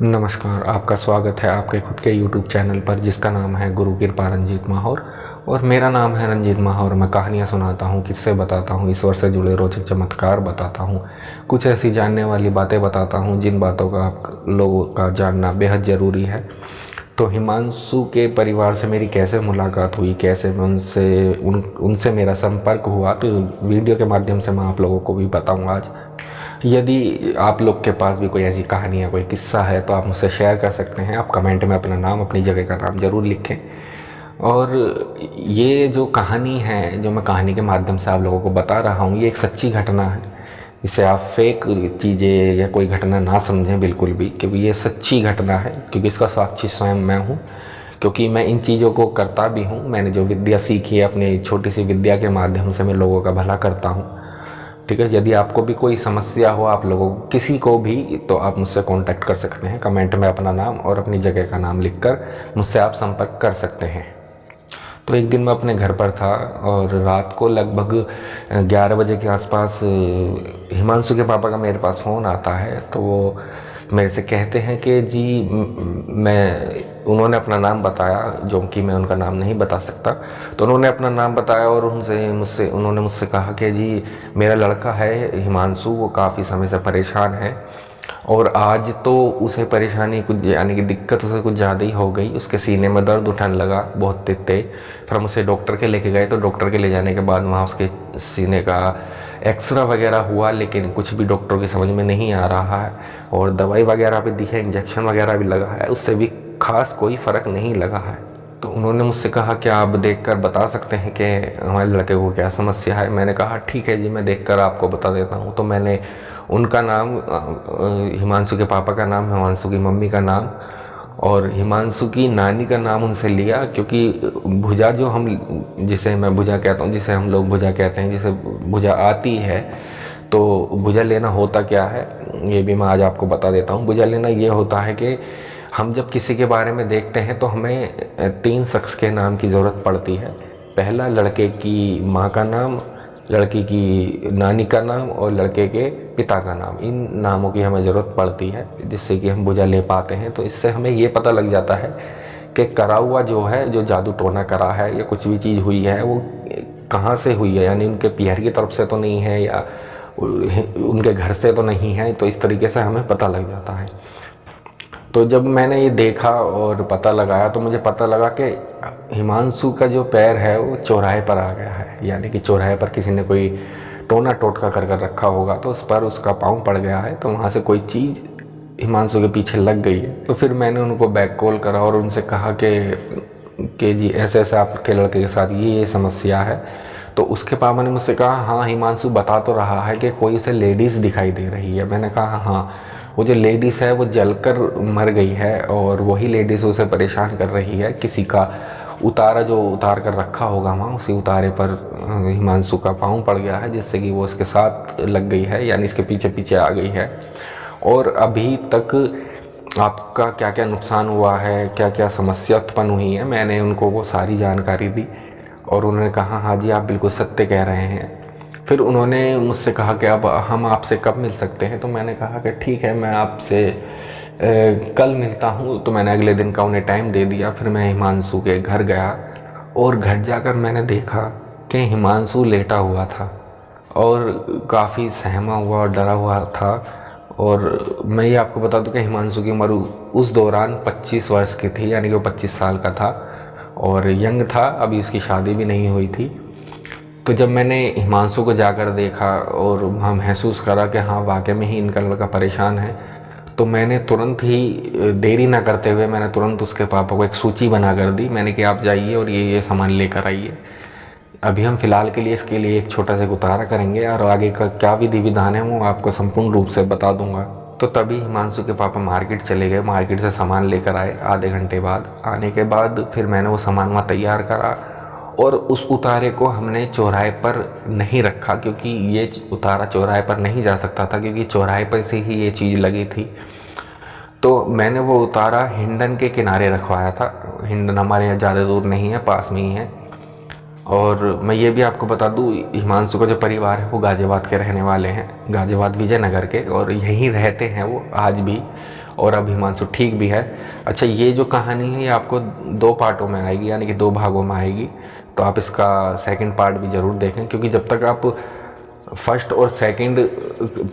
नमस्कार, आपका स्वागत है आपके खुद के यूट्यूब चैनल पर जिसका नाम है गुरु कृपा रंजीत माहौर। और मेरा नाम है रंजीत माहौर। मैं कहानियाँ सुनाता हूँ, किस्से बताता हूँ, ईश्वर से जुड़े रोचक चमत्कार बताता हूँ, कुछ ऐसी जानने वाली बातें बताता हूँ जिन बातों का आप लोगों का जानना बेहद ज़रूरी है। तो हिमांशु के परिवार से मेरी कैसे मुलाकात हुई, कैसे मैं उनसे मेरा संपर्क हुआ, तो इस वीडियो के माध्यम से मैं आप लोगों को भी बताऊँगा आज। यदि आप लोग के पास भी कोई ऐसी कहानी या कोई किस्सा है तो आप मुझसे शेयर कर सकते हैं। आप कमेंट में अपना नाम, अपनी जगह का नाम ज़रूर लिखें। और ये जो कहानी है, जो मैं कहानी के माध्यम से आप लोगों को बता रहा हूँ, ये एक सच्ची घटना है। इसे आप फेक चीज़ें या कोई घटना ना समझें बिल्कुल भी, क्योंकि ये सच्ची घटना है, क्योंकि इसका साक्षी स्वयं मैं हूँ। क्योंकि मैं इन चीज़ों को करता भी हूँ। मैंने जो विद्या सीखी है, अपनी छोटी सी विद्या के माध्यम से मैं लोगों का भला करता हूँ। ठीक है, यदि आपको भी कोई समस्या हो, आप लोगों किसी को भी, तो आप मुझसे कांटेक्ट कर सकते हैं। कमेंट में अपना नाम और अपनी जगह का नाम लिखकर मुझसे आप संपर्क कर सकते हैं। तो एक दिन मैं अपने घर पर था और रात को लगभग 11 बजे के आसपास हिमांशु के पापा का मेरे पास फ़ोन आता है। तो वो मेरे से कहते हैं कि जी उन्होंने अपना नाम बताया, जो कि मैं उनका नाम नहीं बता सकता। तो उन्होंने अपना नाम बताया और उन्होंने मुझसे कहा कि जी मेरा लड़का है हिमांशु, वो काफ़ी समय से परेशान है और आज तो उसे परेशानी कुछ, यानी कि दिक्कत उसे कुछ ज़्यादा ही हो गई। उसके सीने में दर्द उठने लगा बहुत तेज। फिर हम उसे डॉक्टर के लेके गए। तो डॉक्टर के ले जाने के बाद वहाँ उसके सीने का एक्सरे वगैरह हुआ, लेकिन कुछ भी डॉक्टर की समझ में नहीं आ रहा है। और दवाई वगैरह भी दी है, इंजेक्शन वगैरह भी लगा है, उससे भी खास कोई फ़र्क नहीं लगा है। तो उन्होंने मुझसे कहा कि आप देखकर बता सकते हैं कि हमारे लड़के को क्या समस्या है। मैंने कहा ठीक है जी, मैं देखकर आपको बता देता हूँ। तो मैंने उनका नाम, हिमांशु के पापा का नाम, हिमांशु की मम्मी का नाम और हिमांशु की नानी का नाम उनसे लिया। क्योंकि भुजा, जिसे मैं भुजा कहता हूँ, जिसे हम लोग भुजा कहते हैं, जिसे भुजा आती है, तो भुजा लेना होता क्या है ये भी मैं आज आपको बता देता हूँ। भुजा लेना ये होता है कि हम जब किसी के बारे में देखते हैं तो हमें 3 शख्स के नाम की ज़रूरत पड़ती है। पहला, लड़के की माँ का नाम, लड़की की नानी का नाम और लड़के के पिता का नाम। इन नामों की हमें ज़रूरत पड़ती है जिससे कि हम भुजा ले पाते हैं। तो इससे हमें ये पता लग जाता है कि करा हुआ जो है, जो जादू टोना करा है या कुछ भी चीज़ हुई है, वो कहाँ से हुई है। यानी उनके पियर की तरफ से तो नहीं है या उनके घर से तो नहीं है। तो इस तरीके से हमें पता लग जाता है। तो जब मैंने ये देखा और पता लगाया तो मुझे पता लगा कि हिमांशु का जो पैर है वो चौराहे पर आ गया है। यानी कि चौराहे पर किसी ने कोई टोना टोटका कर कर रखा होगा, तो उस पर उसका पाँव पड़ गया है। तो वहाँ से कोई चीज़ हिमांशु के पीछे लग गई है। तो फिर मैंने उनको बैक कॉल करा और उनसे कहा कि जी ऐसे ऐसे आपके लड़के के साथ ये समस्या है। तो उसके पापा ने मुझसे कहा हाँ, हिमांशु बता तो रहा है कि कोई उसे लेडीज़ दिखाई दे रही है। मैंने कहा हाँ, वो जो लेडीज़ है वो जलकर मर गई है और वही लेडीज़ उसे परेशान कर रही है। किसी का उतारा जो उतार कर रखा होगा वहाँ, उसी उतारे पर हिमांशु का पाँव पड़ गया है, जिससे कि वो इसके साथ लग गई है, यानी इसके पीछे पीछे आ गई है। और अभी तक आपका क्या क्या नुकसान हुआ है, क्या क्या समस्या उत्पन्न हुई है, मैंने उनको वो सारी जानकारी दी और उन्होंने कहा हाँ जी आप बिल्कुल सत्य कह रहे हैं। फिर उन्होंने मुझसे कहा कि अब हम आपसे कब मिल सकते हैं। तो मैंने कहा कि ठीक है, मैं आपसे कल मिलता हूँ। तो मैंने अगले दिन का उन्हें टाइम दे दिया। फिर मैं हिमांशु के घर गया और घर जाकर मैंने देखा कि हिमांशु लेटा हुआ था और काफ़ी सहमा हुआ और डरा हुआ था। और मैं ये आपको बता दूं कि हिमांशु की उम्र उस दौरान 25 वर्ष की थी, यानी कि वो 25 साल का था और यंग था, अभी उसकी शादी भी नहीं हुई थी। तो जब मैंने हिमांशु को जाकर देखा और वहाँ महसूस करा कि हाँ वाकई में ही इनका लड़का परेशान है, तो मैंने तुरंत ही, देरी ना करते हुए, मैंने तुरंत उसके पापा को एक सूची बना कर दी। मैंने कि आप जाइए और ये सामान लेकर आइए। अभी हम फ़िलहाल के लिए इसके लिए एक छोटा सा गुतारा करेंगे और आगे का क्या विधि विधान है वो आपको संपूर्ण रूप से बता दूंगा। तो तभी हिमांशु के पापा मार्केट चले गए, मार्केट से सामान लेकर आए। आधे घंटे बाद आने के बाद फिर मैंने वो सामान वहाँ तैयार करा और उस उतारे को हमने चौराहे पर नहीं रखा, क्योंकि ये उतारा चौराहे पर नहीं जा सकता था, क्योंकि चौराहे पर से ही ये चीज़ लगी थी। तो मैंने वो उतारा हिंडन के किनारे रखवाया था। हिंडन हमारे यहाँ ज़्यादा दूर नहीं है, पास में ही है। और मैं ये भी आपको बता दूँ, हिमांशु का जो परिवार है वो गाज़ियाबाद के रहने वाले हैं, गाज़ियाबाद विजयनगर के, और यहीं रहते हैं वो आज भी। और अब हिमांशु ठीक भी है। अच्छा, ये जो कहानी है ये आपको 2 पार्टों में आएगी, यानी कि 2 भागों में आएगी, तो आप इसका सेकंड पार्ट भी ज़रूर देखें, क्योंकि जब तक आप फर्स्ट और सेकंड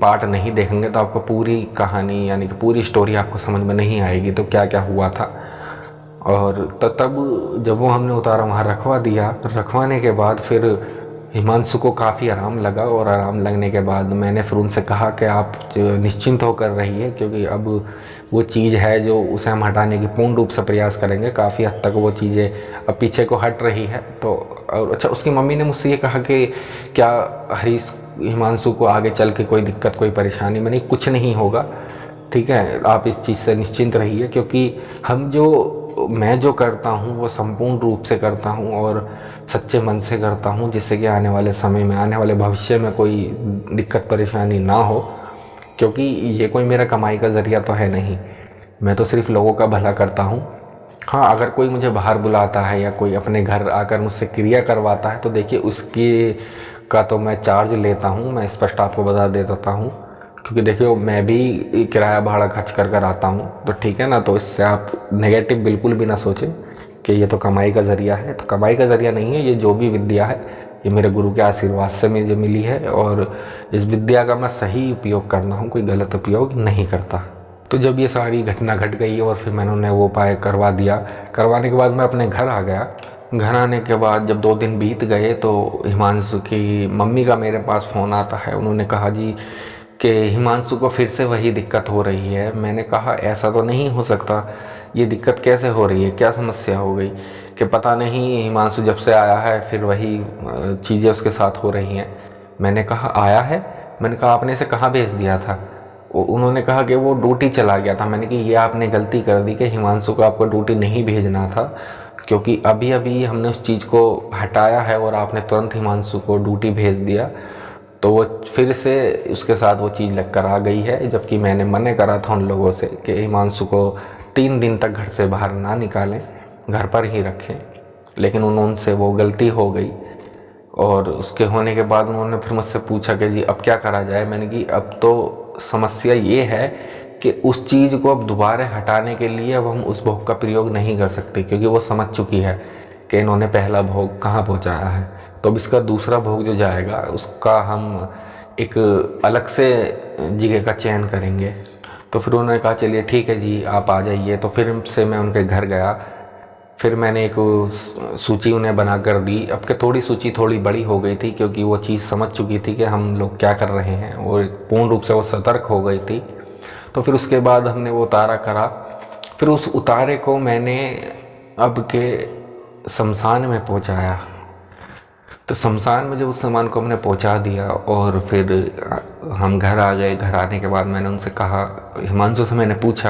पार्ट नहीं देखेंगे तो आपको पूरी कहानी यानी कि पूरी स्टोरी आपको समझ में नहीं आएगी, तो क्या क्या हुआ था। और तब जब वो हमने उतारा वहाँ रखवा दिया, तो रखवाने के बाद फिर हिमांशु को काफ़ी आराम लगा, और आराम लगने के बाद मैंने फिर उनसे कहा कि आप निश्चिंत होकर रहिए, क्योंकि अब वो चीज़ है जो उसे हम हटाने की पूर्ण रूप से प्रयास करेंगे। काफ़ी हद तक वो चीज़ें अब पीछे को हट रही है। तो अच्छा, उसकी मम्मी ने मुझसे ये कहा कि क्या हरीश हिमांशु को आगे चल के कोई दिक्कत कोई परेशानी, मैंने कुछ नहीं होगा, ठीक है, आप इस चीज़ से निश्चिंत रहिए, क्योंकि मैं जो करता हूँ वो संपूर्ण रूप से करता हूँ और सच्चे मन से करता हूँ, जिससे कि आने वाले समय में, आने वाले भविष्य में कोई दिक्कत परेशानी ना हो, क्योंकि ये कोई मेरा कमाई का ज़रिया तो है नहीं, मैं तो सिर्फ लोगों का भला करता हूँ। हाँ, अगर कोई मुझे बाहर बुलाता है या कोई अपने घर आकर मुझसे क्रिया करवाता है तो देखिए उसकी का तो मैं चार्ज लेता हूँ, मैं स्पष्ट आपको बता देता हूँ, क्योंकि देखिए मैं भी किराया भाड़ा खर्च कर आता हूँ, तो ठीक है ना। तो इससे आप नेगेटिव बिल्कुल भी ना सोचें कि ये तो कमाई का ज़रिया है, तो कमाई का ज़रिया नहीं है। ये जो भी विद्या है ये मेरे गुरु के आशीर्वाद से मुझे मिली है, और इस विद्या का मैं सही उपयोग करना हूँ, कोई गलत उपयोग नहीं करता। तो जब ये सारी घटना घट गई और फिर मैंने उन्हें वो उपाय करवा दिया, करवाने के बाद मैं अपने घर आ गया। घर आने के बाद जब 2 दिन बीत गए तो हिमांशु की मम्मी का मेरे पास फ़ोन आता है। उन्होंने कहा जी कि हिमांशु को फिर से वही दिक्कत हो रही है। मैंने कहा ऐसा तो नहीं हो सकता, ये दिक्कत कैसे हो रही है, क्या समस्या हो गई? कि पता नहीं, हिमांशु जब से आया है फिर वही चीज़ें उसके साथ हो रही हैं। मैंने कहा आया है? मैंने कहा आपने इसे कहाँ भेज दिया था? उन्होंने कहा कि वो ड्यूटी चला गया था। मैंने कहा ये आपने गलती कर दी कि हिमांशु को आपको ड्यूटी नहीं भेजना था, क्योंकि अभी अभी हमने उस चीज़ को हटाया है और आपने तुरंत हिमांशु को ड्यूटी भेज दिया, तो वो फिर से उसके साथ वो चीज़ लग कर आ गई है। जबकि मैंने मना करा था उन लोगों से कि हिमांशु को 3 दिन तक घर से बाहर ना निकालें, घर पर ही रखें, लेकिन उनसे वो गलती हो गई। और उसके होने के बाद उन्होंने फिर मुझसे पूछा कि जी अब क्या करा जाए। मैंने कि अब तो समस्या ये है कि उस चीज़ को अब दोबारा हटाने के लिए अब हम उस भोग का प्रयोग नहीं कर सकते, क्योंकि वो समझ चुकी है कि इन्होंने पहला भोग कहाँ पहुँचाया है। तो अब इसका दूसरा भोग जो जाएगा उसका हम एक अलग से जगह का चयन करेंगे। तो फिर उन्होंने कहा चलिए ठीक है जी आप आ जाइए। तो फिर से मैं उनके घर गया। फिर मैंने एक सूची उन्हें बना कर दी। अब के थोड़ी सूची थोड़ी बड़ी हो गई थी, क्योंकि वो चीज़ समझ चुकी थी कि हम लोग क्या कर रहे हैं, और पूर्ण रूप से वो सतर्क हो गई थी। तो फिर उसके बाद हमने वो उतारा करा। फिर उस उतारे को मैंने अब के शमशान में पहुंचाया। तो शमशान में जब उस सामान को हमने पहुंचा दिया और फिर हम घर आ गए। घर आने के बाद मैंने उनसे कहा, हिमांशु से मैंने पूछा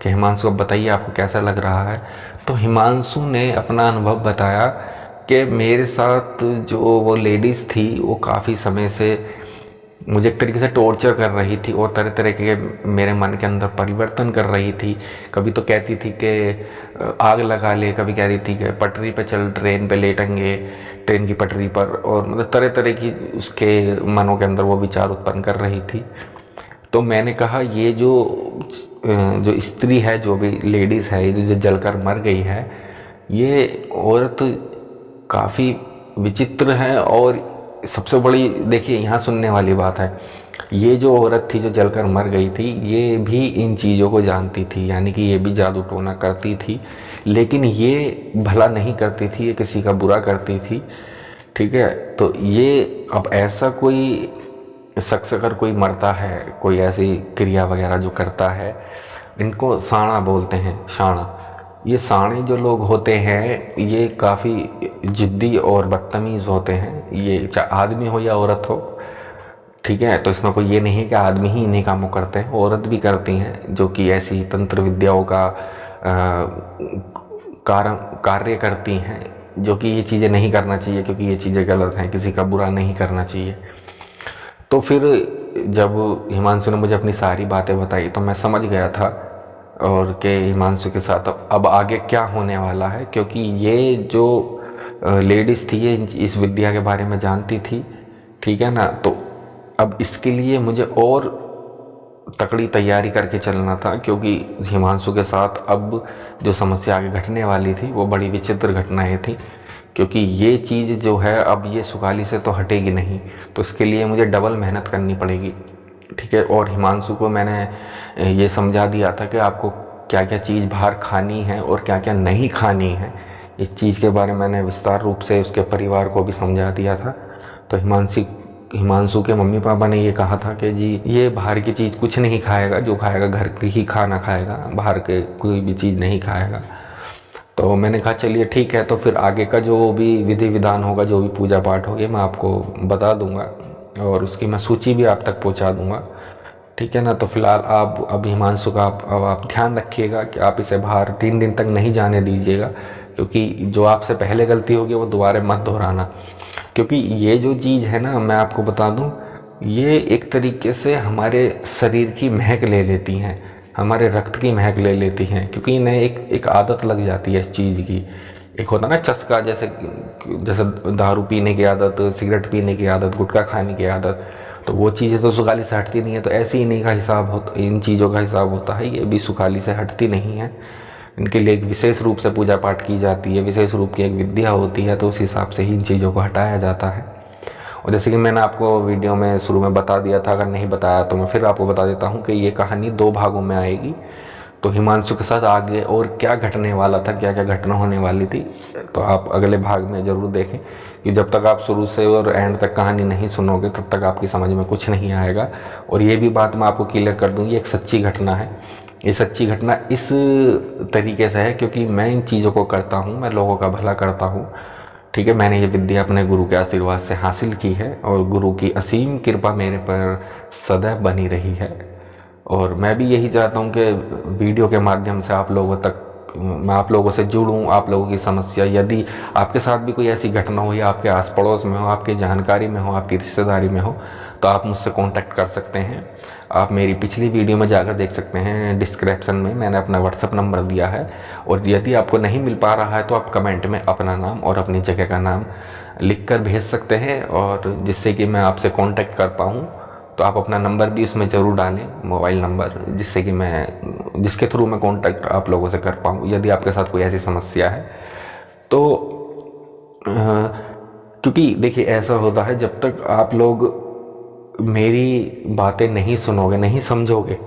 कि हिमांशु अब बताइए आपको कैसा लग रहा है। तो हिमांशु ने अपना अनुभव बताया कि मेरे साथ जो वो लेडीज़ थी वो काफ़ी समय से मुझे एक तरीके से टॉर्चर कर रही थी और तरह तरह के मेरे मन के अंदर परिवर्तन कर रही थी। कभी तो कहती थी कि आग लगा ले, कभी कह रही थी कि पटरी पे चल, ट्रेन पे लेटेंगे, ट्रेन की पटरी पर, और मतलब तरह तरह की उसके मनों के अंदर वो विचार उत्पन्न कर रही थी। तो मैंने कहा ये जो स्त्री है, जो भी लेडीज़ है, ये जो जलकर मर गई है, ये औरत काफ़ी विचित्र है। और सबसे बड़ी देखिए यहाँ सुनने वाली बात है, ये जो औरत थी जो जलकर मर गई थी, ये भी इन चीज़ों को जानती थी, यानी कि ये भी जादू टोना करती थी, लेकिन ये भला नहीं करती थी, ये किसी का बुरा करती थी। ठीक है, तो ये अब ऐसा कोई शख्स अगर कोई मरता है, कोई ऐसी क्रिया वगैरह जो करता है, इनको साणा बोलते हैं, साणा। ये साणे जो लोग होते हैं ये काफ़ी जिद्दी और बदतमीज़ होते हैं, ये चाहे आदमी हो या औरत हो। ठीक है, तो इसमें कोई ये नहीं है कि आदमी ही इन्हीं कामों करते हैं, औरत भी करती हैं, जो कि ऐसी तंत्र विद्याओं का कार्य करती हैं, जो कि ये चीज़ें नहीं करना चाहिए, क्योंकि ये चीज़ें गलत हैं, किसी का बुरा नहीं करना चाहिए। तो फिर जब हिमांशु ने मुझे अपनी सारी बातें बताई तो मैं समझ गया था और कि हिमांशु के साथ अब आगे क्या होने वाला है, क्योंकि ये जो लेडीज़ थी ये इस विद्या के बारे में जानती थी। ठीक है ना, तो अब इसके लिए मुझे और तकड़ी तैयारी करके चलना था, क्योंकि हिमांशु के साथ अब जो समस्या आगे घटने वाली थी वो बड़ी विचित्र घटनाएं थी। क्योंकि ये चीज़ जो है अब ये सुखाली से तो हटेगी नहीं, तो इसके लिए मुझे डबल मेहनत करनी पड़ेगी, ठीक है। और हिमांशु को मैंने ये समझा दिया था कि आपको क्या क्या चीज़ बाहर खानी है और क्या क्या नहीं खानी है। इस चीज़ के बारे में मैंने विस्तार रूप से उसके परिवार को भी समझा दिया था। तो हिमांशु के मम्मी पापा ने ये कहा था कि जी ये बाहर की चीज़ कुछ नहीं खाएगा, जो खाएगा घर की ही खाना खाएगा, बाहर के कोई भी चीज़ नहीं खाएगा। तो मैंने कहा चलिए ठीक है, तो फिर आगे का जो भी विधि विधान होगा, जो भी पूजा पाठ होगी, मैं आपको बता दूंगा और उसकी मैं सूची भी आप तक पहुंचा दूंगा, ठीक है ना। तो फिलहाल आप अब हिमांशु का आप ध्यान रखिएगा कि आप इसे बाहर 3 दिन तक नहीं जाने दीजिएगा, क्योंकि जो आपसे पहले गलती होगी वो दोबारा मत दोहराना। क्योंकि ये जो चीज़ है ना, मैं आपको बता दूं, ये एक तरीके से हमारे शरीर की महक ले लेती हैं, हमारे रक्त की महक ले लेती हैं, क्योंकि इन्हें एक आदत लग जाती है इस चीज़ की। एक होता ना चस्का, जैसे दारू पीने की आदत, सिगरेट पीने की आदत, गुटखा खाने की आदत, तो वो चीज़ें तो सुखाली से हटती नहीं है। तो ऐसे ही इन्हीं का हिसाब होता, इन चीज़ों का हिसाब होता है, ये भी सुखाली से हटती नहीं है। इनके लिए एक विशेष रूप से पूजा पाठ की जाती है, विशेष रूप की एक विद्या होती है, तो उस हिसाब से ही इन चीज़ों को हटाया जाता है। और जैसे कि मैंने आपको वीडियो में शुरू में बता दिया था, अगर नहीं बताया तो मैं फिर आपको बता देता हूँ कि ये कहानी 2 भागों में आएगी। तो हिमांशु के साथ आगे और क्या घटने वाला था, क्या क्या घटना होने वाली थी, तो आप अगले भाग में ज़रूर देखें। कि जब तक आप शुरू से और एंड तक कहानी नहीं सुनोगे तब तक आपकी समझ में कुछ नहीं आएगा। और ये भी बात मैं आपको क्लियर कर दूँ, ये एक सच्ची घटना है। ये सच्ची घटना इस तरीके से है क्योंकि मैं इन चीज़ों को करता हूँ, मैं लोगों का भला करता हूँ, ठीक है। मैंने ये विद्या अपने गुरु के आशीर्वाद से हासिल की है और गुरु की असीम कृपा मेरे पर सदैव बनी रही है। और मैं भी यही चाहता हूँ कि वीडियो के माध्यम से आप लोगों तक मैं आप लोगों से जुड़ूं, आप लोगों की समस्या, यदि आपके साथ भी कोई ऐसी घटना हो या आपके आस पड़ोस में हो, आपकी जानकारी में हो, आपकी रिश्तेदारी में हो, तो आप मुझसे कांटेक्ट कर सकते हैं। आप मेरी पिछली वीडियो में जाकर देख सकते हैं, डिस्क्रिप्शन में मैंने अपना व्हाट्सअप नंबर दिया है। और यदि आपको नहीं मिल पा रहा है तो आप कमेंट में अपना नाम और अपनी जगह का नाम लिख कर भेज सकते हैं, और जिससे कि मैं आपसे कॉन्टैक्ट कर पाऊँ। तो आप अपना नंबर भी उसमें ज़रूर डालें, मोबाइल नंबर, जिससे कि जिसके थ्रू मैं कांटेक्ट आप लोगों से कर पाऊँ यदि आपके साथ कोई ऐसी समस्या है तो। क्योंकि देखिए ऐसा होता है, जब तक आप लोग मेरी बातें नहीं सुनोगे, नहीं समझोगे,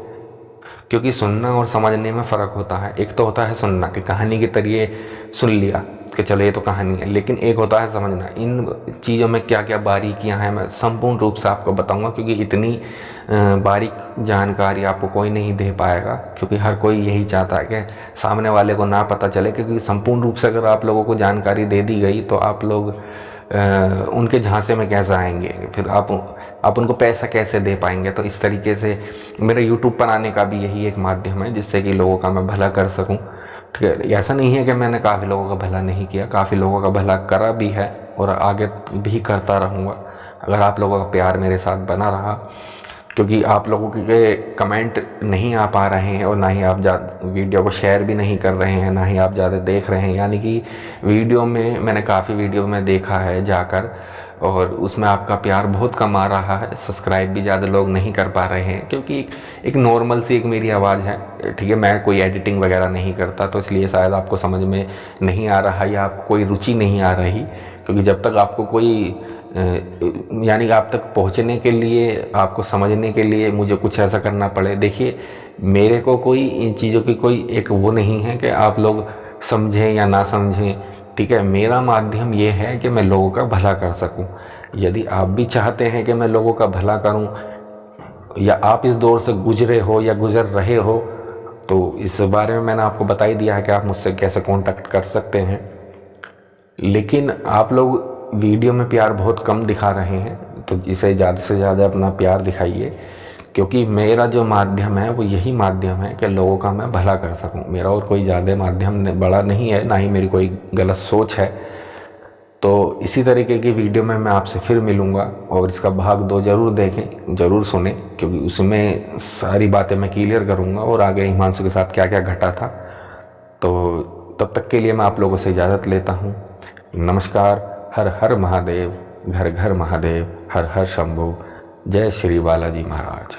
क्योंकि सुनना और समझने में फ़र्क होता है। एक तो होता है सुनना कि कहानी के तरीके सुन लिया कि चलो ये तो कहानी है, लेकिन एक होता है समझना। इन चीज़ों में क्या क्या बारीकियां हैं मैं संपूर्ण रूप से आपको बताऊंगा, क्योंकि इतनी बारीक जानकारी आपको कोई नहीं दे पाएगा, क्योंकि हर कोई यही चाहता है कि सामने वाले को ना पता चले। क्योंकि संपूर्ण रूप से अगर आप लोगों को जानकारी दे दी गई तो आप लोग उनके झांसे में कैसे आएंगे, फिर आप उनको पैसा कैसे दे पाएंगे। तो इस तरीके से मेरे यूट्यूब पर आने का भी यही एक माध्यम है, जिससे कि लोगों का मैं भला कर सकूं, ठीक है। ऐसा नहीं है कि मैंने काफ़ी लोगों का भला नहीं किया, काफ़ी लोगों का भला करा भी है और आगे भी करता रहूँगा, अगर आप लोगों का प्यार मेरे साथ बना रहा। क्योंकि आप लोगों के कमेंट नहीं आ पा रहे हैं और ना ही आप वीडियो को शेयर भी नहीं कर रहे हैं, ना ही आप ज़्यादा देख रहे हैं। यानी कि वीडियो में मैंने काफ़ी वीडियो में देखा है जाकर, और उसमें आपका प्यार बहुत कम आ रहा है। सब्सक्राइब भी ज़्यादा लोग नहीं कर पा रहे हैं, क्योंकि एक नॉर्मल सी एक मेरी आवाज़ है, ठीक है। मैं कोई एडिटिंग वगैरह नहीं करता, तो इसलिए शायद आपको समझ में नहीं आ रहा या आपको कोई रुचि नहीं आ रही। क्योंकि जब तक आपको कोई यानी आप तक पहुंचने के लिए, आपको समझने के लिए मुझे कुछ ऐसा करना पड़े। देखिए मेरे को कोई इन चीज़ों की कोई एक वो नहीं है कि आप लोग समझें या ना समझें, ठीक है। मेरा माध्यम ये है कि मैं लोगों का भला कर सकूं। यदि आप भी चाहते हैं कि मैं लोगों का भला करूं, या आप इस दौर से गुजरे हो या गुजर रहे हो, तो इस बारे में मैंने आपको बता ही दिया है कि आप मुझसे कैसे कांटेक्ट कर सकते हैं। लेकिन आप लोग वीडियो में प्यार बहुत कम दिखा रहे हैं, तो इसे ज़्यादा से ज़्यादा अपना प्यार दिखाइए, क्योंकि मेरा जो माध्यम है वो यही माध्यम है कि लोगों का मैं भला कर सकूं। मेरा और कोई ज़्यादा माध्यम बड़ा नहीं है, ना ही मेरी कोई गलत सोच है। तो इसी तरीके की वीडियो में मैं आपसे फिर मिलूँगा, और इसका भाग 2 ज़रूर देखें, ज़रूर सुने, क्योंकि उसमें सारी बातें मैं क्लियर करूँगा और आगे हिमांशु के साथ क्या क्या घटा था। तो तब तक के लिए मैं आप लोगों से इजाज़त लेता हूँ। नमस्कार। हर हर महादेव, घर घर महादेव, हर हर शंभु। जय श्री बालाजी महाराज।